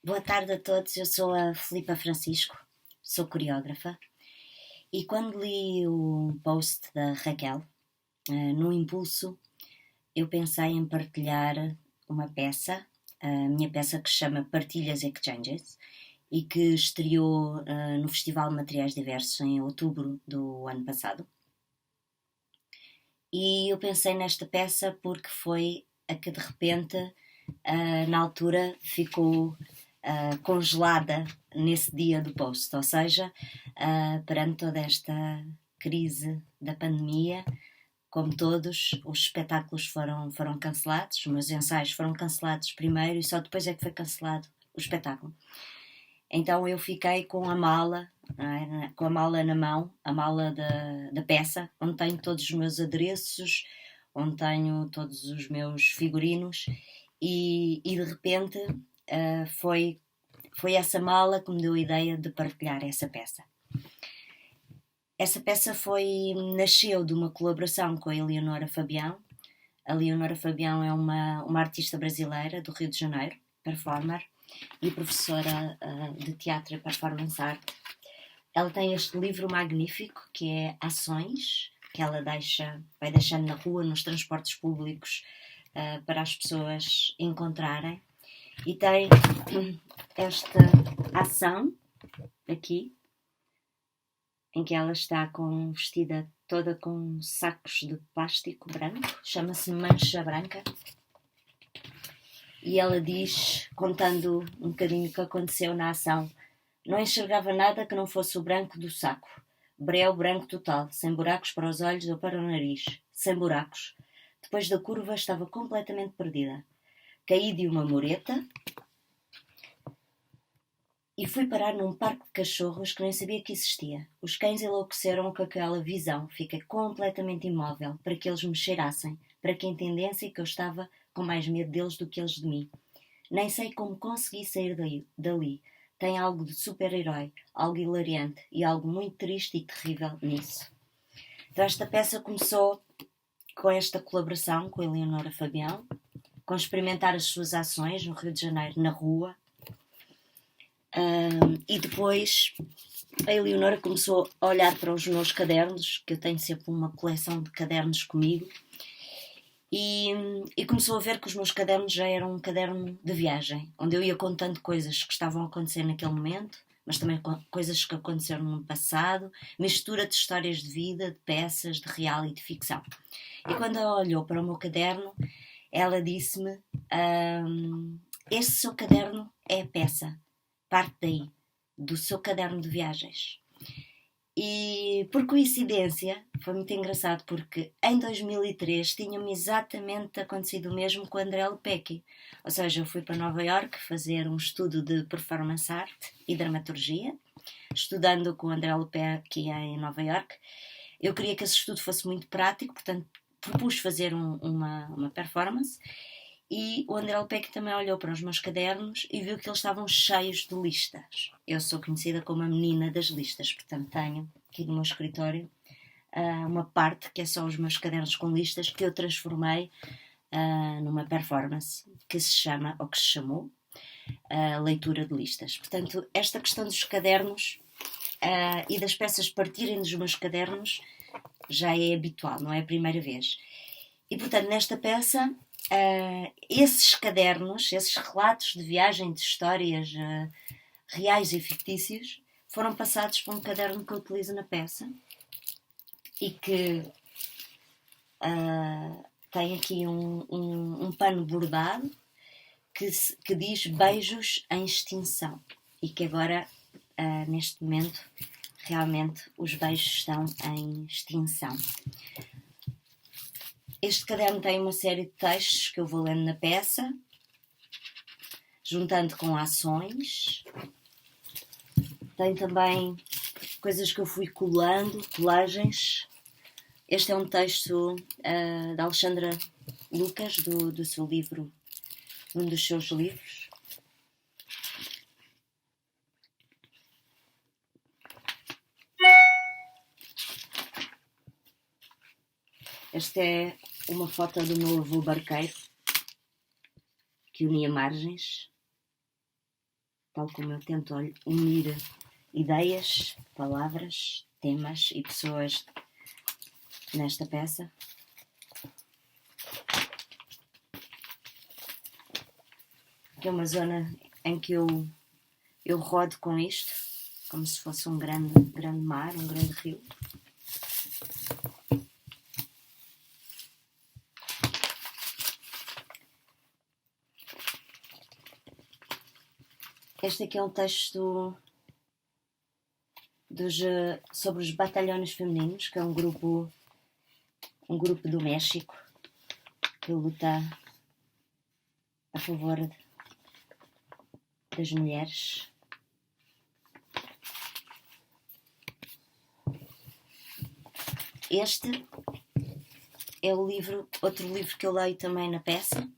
Boa tarde a todos, eu sou a Filipa Francisco, sou coreógrafa e quando li o post da Raquel, no impulso, eu pensei em partilhar uma peça, a minha peça que se chama Partilhas Exchanges e que estreou no Festival de Materiais Diversos em outubro do ano passado. E eu pensei nesta peça porque foi a que de repente, na altura, ficou congelada nesse dia do post, ou seja, perante toda esta crise da pandemia, como todos, os espetáculos foram cancelados, os meus ensaios foram cancelados primeiro e só depois é que foi cancelado o espetáculo. Então eu fiquei com a mala, com a mala na mão, a mala da peça, onde tenho todos os meus adereços, onde tenho todos os meus figurinos e de repente foi essa mala que me deu a ideia de partilhar essa peça. Essa peça nasceu de uma colaboração com a Eleonora Fabião. A Eleonora Fabião é uma artista brasileira do Rio de Janeiro, performer e professora de teatro e performance art. Ela tem este livro magnífico que é Ações, que ela vai deixando na rua, nos transportes públicos, para as pessoas encontrarem. E tem esta ação aqui, em que ela está vestida toda com sacos de plástico branco, chama-se Mancha Branca. E ela diz, contando um bocadinho o que aconteceu na ação: não enxergava nada que não fosse o branco do saco. Breu branco total, sem buracos para os olhos ou para o nariz. Sem buracos. Depois da curva estava completamente perdida. Caí de uma mureta e fui parar num parque de cachorros que nem sabia que existia. Os cães enlouqueceram com aquela visão. Fiquei completamente imóvel para que eles me cheirassem, para que entendessem que eu estava com mais medo deles do que eles de mim. Nem sei como consegui sair dali. Tem algo de super-herói, algo hilariante e algo muito triste e terrível nisso. Então esta peça começou com esta colaboração com a Eleonora Fabião, com experimentar as suas ações no Rio de Janeiro, na rua. E depois a Eleonora começou a olhar para os meus cadernos, que eu tenho sempre uma coleção de cadernos comigo, e começou a ver que os meus cadernos já eram um caderno de viagem, onde eu ia contando coisas que estavam a acontecer naquele momento, mas também coisas que aconteceram no passado, mistura de histórias de vida, de peças, de real e de ficção. E quando ela olhou para o meu caderno, ela disse-me: este seu caderno é a peça, parte daí, do seu caderno de viagens. E por coincidência, foi muito engraçado porque em 2003 tinha-me exatamente acontecido o mesmo com o André Lepecki. Ou seja, eu fui para Nova Iorque fazer um estudo de performance art e dramaturgia, estudando com o André Lepecki em Nova Iorque. Eu queria que esse estudo fosse muito prático, portanto propus fazer uma performance. E o André Lepecki também olhou para os meus cadernos e viu que eles estavam cheios de listas. Eu sou conhecida como a menina das listas, portanto tenho aqui no meu escritório uma parte que é só os meus cadernos com listas que eu transformei numa performance que se chama, ou que se chamou, leitura de listas. Portanto, esta questão dos cadernos e das peças partirem dos meus cadernos já é habitual, não é a primeira vez. E portanto, nesta peça, esses cadernos, esses relatos de viagem, de histórias reais e fictícios, foram passados para um caderno que eu utilizo na peça e que tem aqui um pano bordado que diz beijos em extinção e que agora, neste momento, realmente os beijos estão em extinção. Este caderno tem uma série de textos que eu vou lendo na peça, juntando com ações. Tem também coisas que eu fui colagens. Este é um texto da Alexandra Lucas, do seu livro, um dos seus livros. Esta é uma foto do meu avô barqueiro, que unia margens. tal como eu tento unir ideias, palavras, temas e pessoas nesta peça. Que é uma zona em que eu rodo com isto, como se fosse um grande mar, um grande rio. Este aqui é um texto sobre os batalhões femininos, que é um grupo do México que luta a favor das mulheres. Este é outro livro que eu leio também na peça,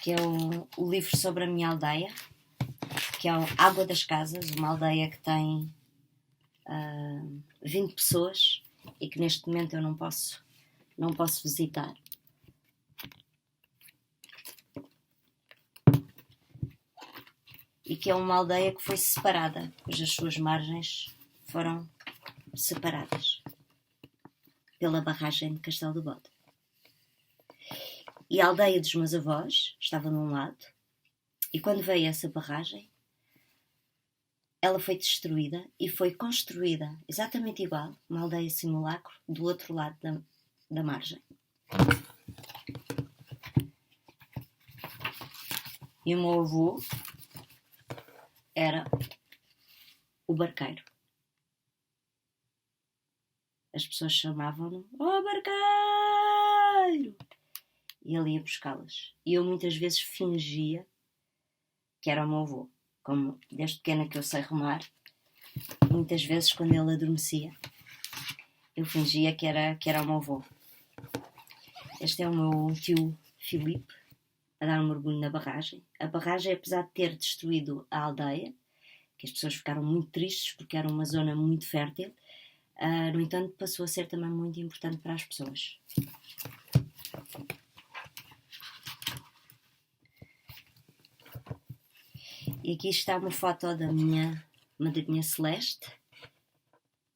que é o livro sobre a minha aldeia, que é a Água das Casas, uma aldeia que tem 20 pessoas e que neste momento eu não posso visitar. E que é uma aldeia que foi separada, cujas suas margens foram separadas pela barragem de Castelo do Bode. E a aldeia dos meus avós estava num lado, e quando veio essa barragem, ela foi destruída e foi construída exatamente igual, uma aldeia simulacro, do outro lado da margem. E o meu avô era o barqueiro. As pessoas chamavam-no barqueiro! E ele ia buscá-las. E eu muitas vezes fingia que era o meu avô. Como desde pequena que eu sei remar, muitas vezes quando ele adormecia, eu fingia que era o meu avô. Este é o meu tio Filipe, a dar um mergulho na barragem. A barragem, apesar de ter destruído a aldeia, que as pessoas ficaram muito tristes porque era uma zona muito fértil, no entanto passou a ser também muito importante para as pessoas. E aqui está uma foto da minha madrinha Celeste,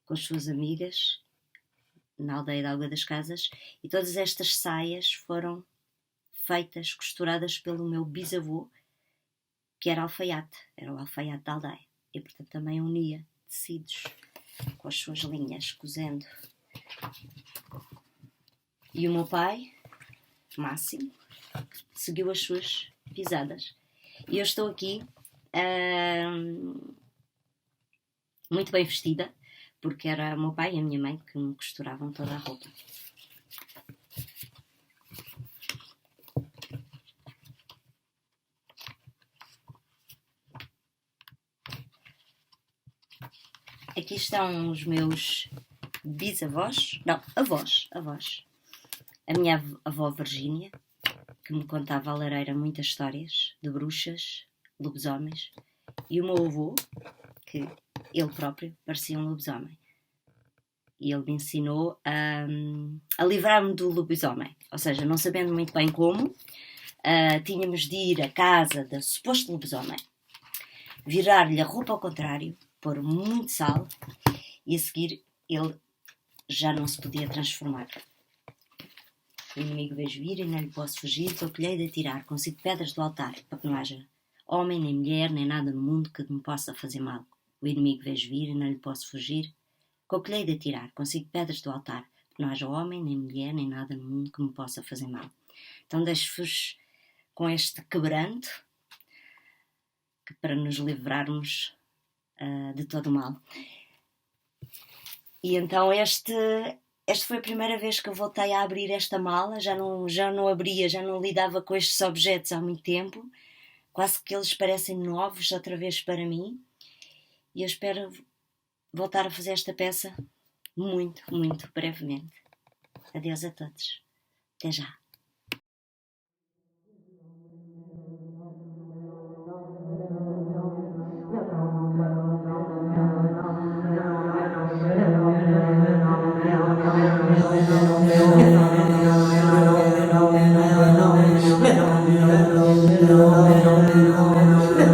com as suas amigas, na aldeia da Água das Casas, e todas estas saias foram feitas, costuradas pelo meu bisavô, que era alfaiate, era o alfaiate da aldeia, e portanto também unia tecidos com as suas linhas, cozendo. E o meu pai, Máximo, seguiu as suas pisadas. E eu estou aqui muito bem vestida, porque era o meu pai e a minha mãe que me costuravam toda a roupa. Aqui estão os meus bisavós, não, avós. A minha avó Virgínia, que me contava à lareira muitas histórias de bruxas, lobisomens, e o meu avô, que ele próprio parecia um lobisomem. E ele me ensinou a livrar-me do lobisomem. Ou seja, não sabendo muito bem como, tínhamos de ir à casa do suposto lobisomem, virar-lhe a roupa ao contrário, pôr muito sal, e a seguir ele já não se podia transformar. O inimigo vejo vir e não lhe posso fugir, que eu que lhe hei de atirar com 5 pedras do altar, para que não haja homem, nem mulher, nem nada no mundo que me possa fazer mal. O inimigo vejo vir e não lhe posso fugir, que eu que lhe hei de atirar com 5 pedras do altar, para que não haja homem, nem mulher, nem nada no mundo que me possa fazer mal. Então deixo-vos com este quebranto, que para nos livrarmos de todo o mal. E então esta foi a primeira vez que eu voltei a abrir esta mala, já não abria, já não lidava com estes objetos há muito tempo, quase que eles parecem novos outra vez para mim, e eu espero voltar a fazer esta peça muito, muito brevemente. Adeus a todos. Até já. No,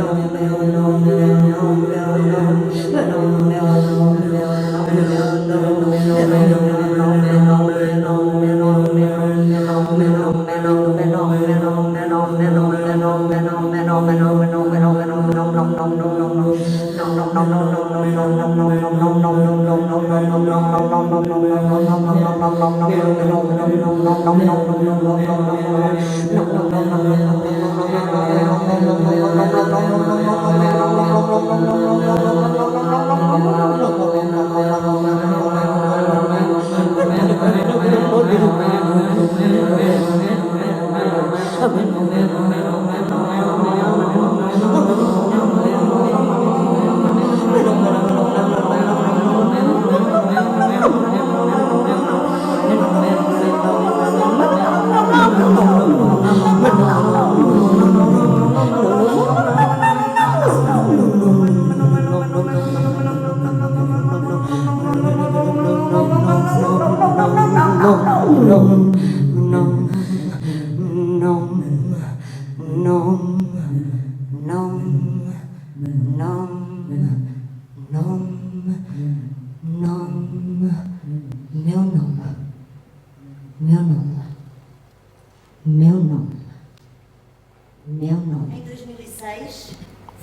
Em 2006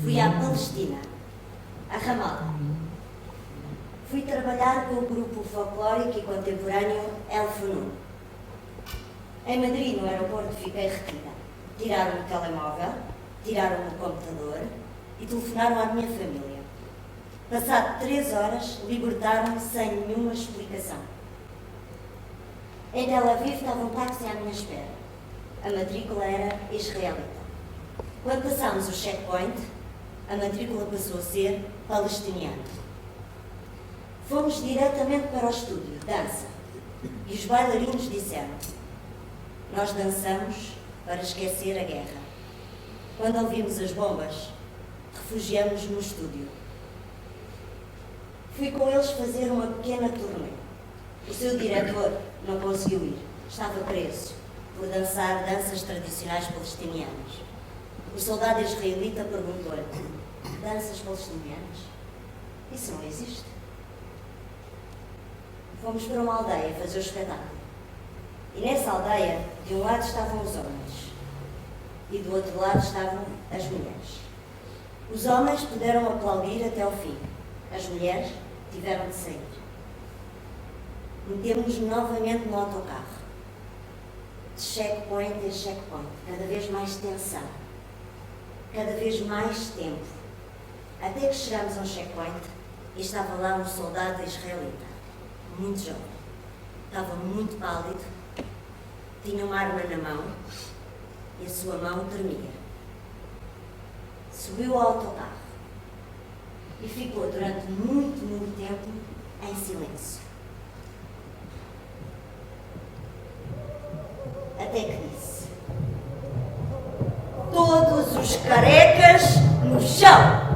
fui à Palestina, a Ramallah. Fui trabalhar com o grupo folclórico e contemporâneo El Funun. Em Madrid, no aeroporto, fiquei retida. Tiraram-me o telemóvel, tiraram-me o computador e telefonaram à minha família. Passado 3 horas, libertaram-me sem nenhuma explicação. Em Tel Aviv estava um táxi à minha espera. A matrícula era israelita. Quando passámos o checkpoint, a matrícula passou a ser palestiniana. Fomos diretamente para o estúdio, dança, e os bailarinos disseram: nós dançamos para esquecer a guerra. Quando ouvimos as bombas, refugiamos no estúdio. Fui com eles fazer uma pequena turnê. O seu diretor não conseguiu ir, estava preso por dançar danças tradicionais palestinianas. O soldado israelita perguntou-lhe: danças palestinianas? Isso não existe. Fomos para uma aldeia fazer o espetáculo. E nessa aldeia, de um lado estavam os homens e do outro lado estavam as mulheres. Os homens puderam aplaudir até ao fim. As mulheres tiveram de sair. Metemos-nos novamente no autocarro. De checkpoint em checkpoint. Cada vez mais tensão. Cada vez mais tempo. Até que chegamos a um checkpoint e estava lá um soldado israelita. Muito jovem. Estava muito pálido. Tinha uma arma na mão e a sua mão tremia. Subiu ao autocarro e ficou durante muito tempo em silêncio. Até que disse: todos os carecas no chão!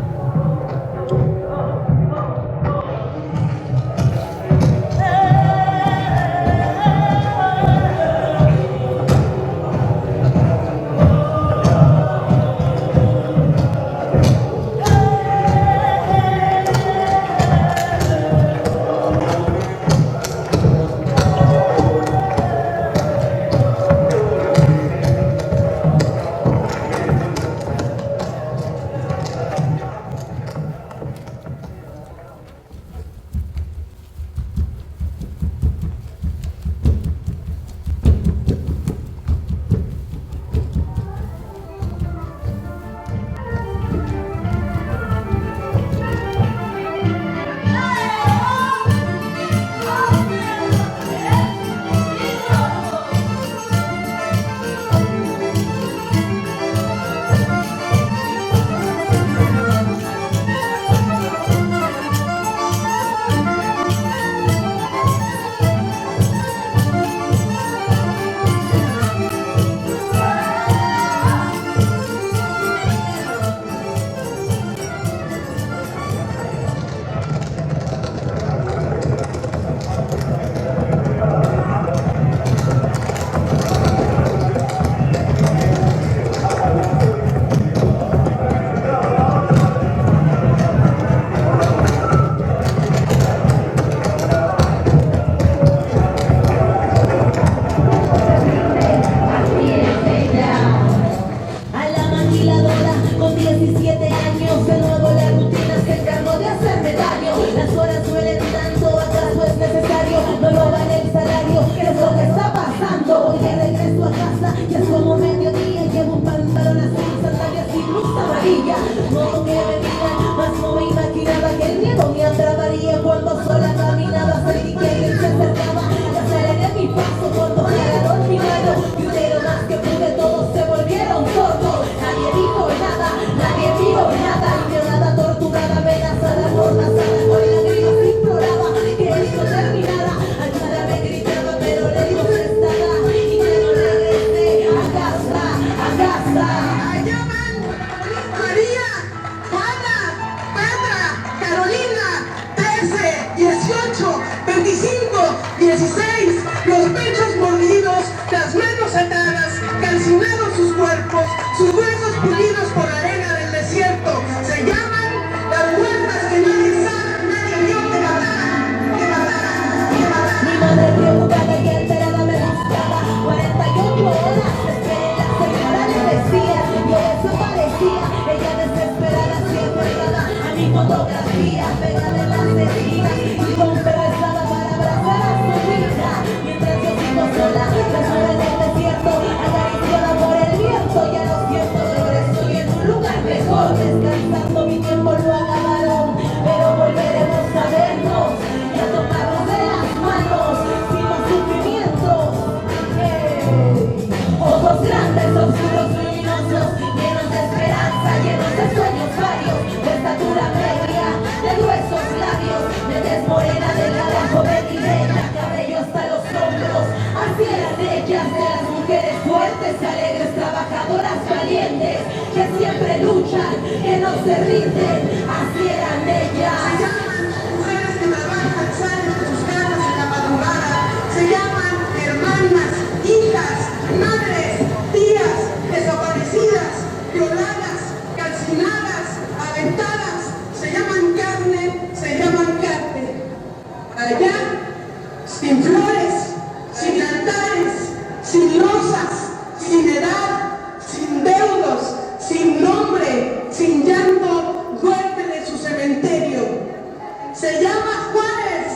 Se llaman María, Juana, Petra, Carolina, 13, 18, 25, 16, los pechos mordidos, las manos atadas, calcinados sus cuerpos, sus huesos pulidos por la arena del desierto. Se llaman las muertas que nadie sabe, nadie vio que mataran, que mataran, que mataran. Mi madre preocupada y alterada me buscaba 48 horas, esperé, la señora le decía, yo desaparecía, ella desesperada siempre dada a mi fotografía, pegada en las heridas y con pesada para abrazar a su vida, mientras yo sigo sola, desnuda en el desierto, acariciada por el viento, ya lo siento, ahora estoy en un lugar mejor, descansando, mi tiempo lo acabaron, pero volveremos a vernos y a tomarnos de las manos, sin más sufrimientos. Ojos grandes, oscuros, luminosos, llenos de esperanza, llenos de sueños varios, de estatura media, de gruesos labios, de tez morena, delgada, joven y bella, cabello hasta los hombros. Así eran ellas, de las mujeres fuertes, alegres, trabajadoras, valientes, que siempre luchan, que no se rinden. Así eran Se ellas. llaman mujeres que trabajan, salen de sus casas en la madrugada. Se llaman hermanas, hijas, madres, tías, desaparecidas, violadas, calcinadas, aventadas. Se llaman carne, se llaman carne. Allá, sin flores, sin altares, sin losas, sin edad, sin deudos, sin nombre, sin llanto, duermen en su cementerio. Se llama Juárez,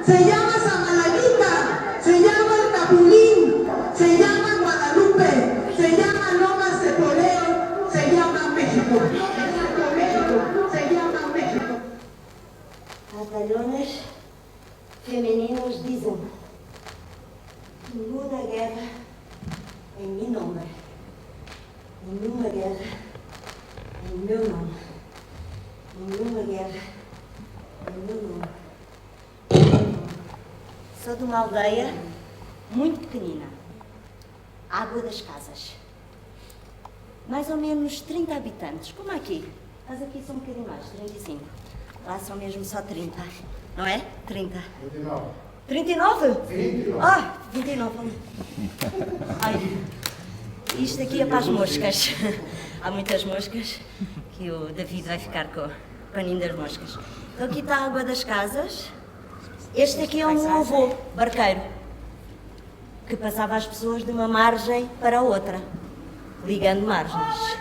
se llama Samalayita, se llama El Capulín, se llama Guadalupe, se llama Lomas de Toreo, se llama México. Se llama México. Pantalones femeninos dicen: ninguna guerra en mi nombre, ninguna guerra em meu nome, nenhuma guerra em meu nome. Sou de uma aldeia muito pequenina, Água das Casas. Mais ou menos 30 habitantes, como aqui. Mas aqui são um bocadinho mais, 35. Lá são mesmo só 30, não é? 30. 29. 39? 29. Ah, 29. Ai, isto aqui é para as moscas. Há muitas moscas que o David vai ficar com o paninho das moscas. Então aqui está a Água das Casas. Este aqui é um meu avô, barqueiro, que passava as pessoas de uma margem para a outra, ligando margens.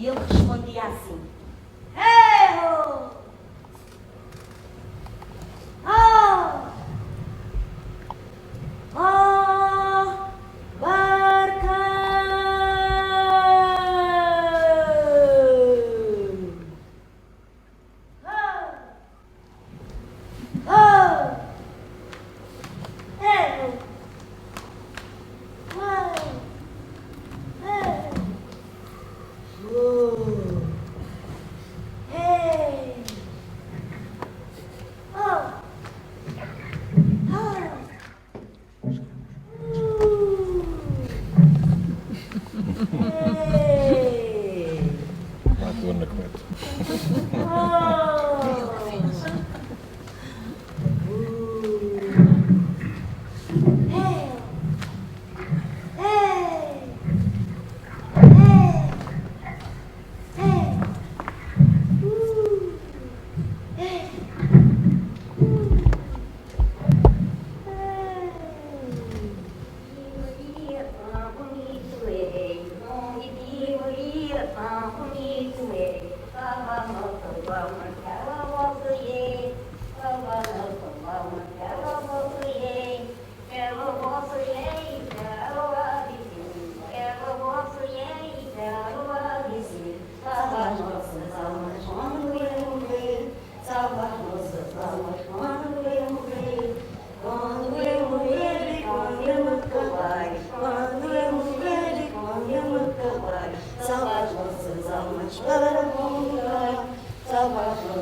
E ele respondia assim: "Eu!"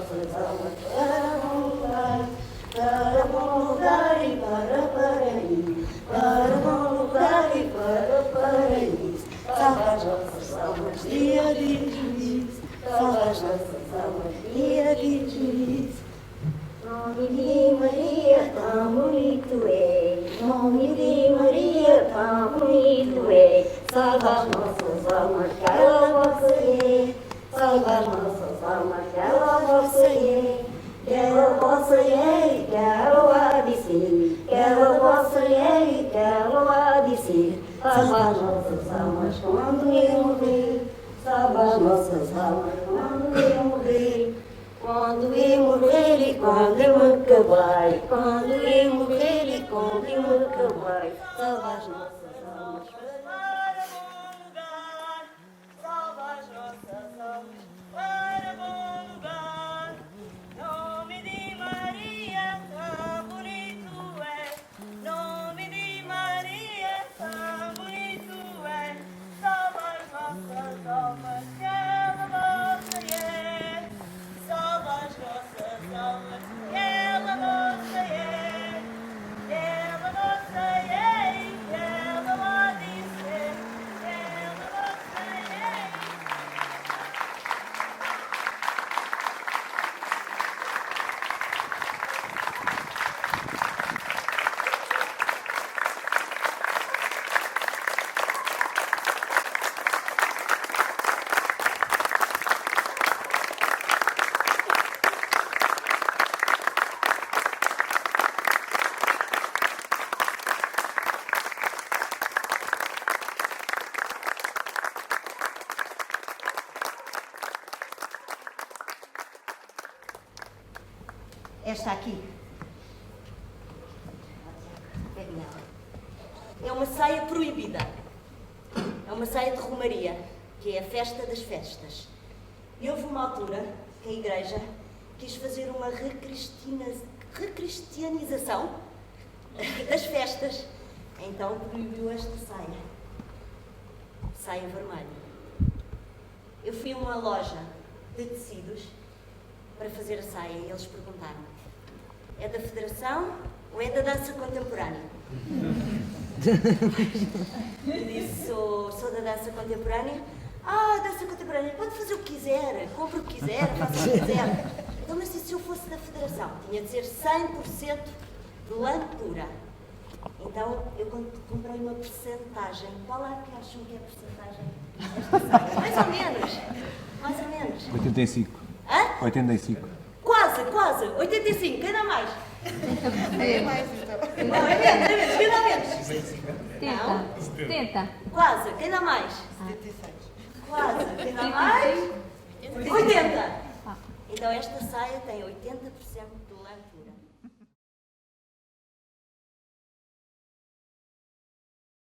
nossas almas para bom lugar e para paraíso, para bom lugar e para paraíso. Salva as nossas almas, dia de juízo, salva as nossas almas, dia de juízo. Nome de Maria, tão bonito é, nome de Maria, tão bonito é. Salva as nossas almas, que ela vossa é. Salva as nossas almas, que ela vossa é. Que ela vossa é e que ela há de ser. Que ela vossa é e que ela há de ser. Salva as nossas almas quando eu morrer. Salva as nossas almas quando eu morrer. Quando eu morrer e quando eu me acabar, quando eu morrer e quando eu me acabar, salva as nossas almas para bom lugar, salva as nossas almas para bom lugar. Nome de Maria, tão bonito é, nome de Maria, tão bonito é, salva as nossas almas, que ela vossa é. Salva as nossas almas, que ela nossa é, que ela nossa é, que ela há de ser, que ela nossa é. Esta aqui é uma saia proibida. É uma saia de romaria, que é a festa das festas. E houve uma altura que a Igreja quis fazer uma recristianização das festas. Então proibiu esta saia. Saia vermelha. Eu fui a uma loja de tecidos para fazer a saia e eles perguntaram: é da Federação ou é da dança contemporânea? Eu disse: sou da dança contemporânea. Ah, dança contemporânea, pode fazer o que quiser, compre o que quiser, faça o que quiser. Então, mas se eu fosse da Federação, tinha de ser 100% de lã pura. Então, eu comprei uma percentagem. Qual é que acham que é a percentagem? Mais ou menos. Mais ou menos. 85. Hã? 85. Quase. 85. Quem dá mais? Não, é menos. Quem dá menos? 70. Quase. Quem dá mais? 76. Quase. Quem dá mais? 80. Então, esta saia tem 80%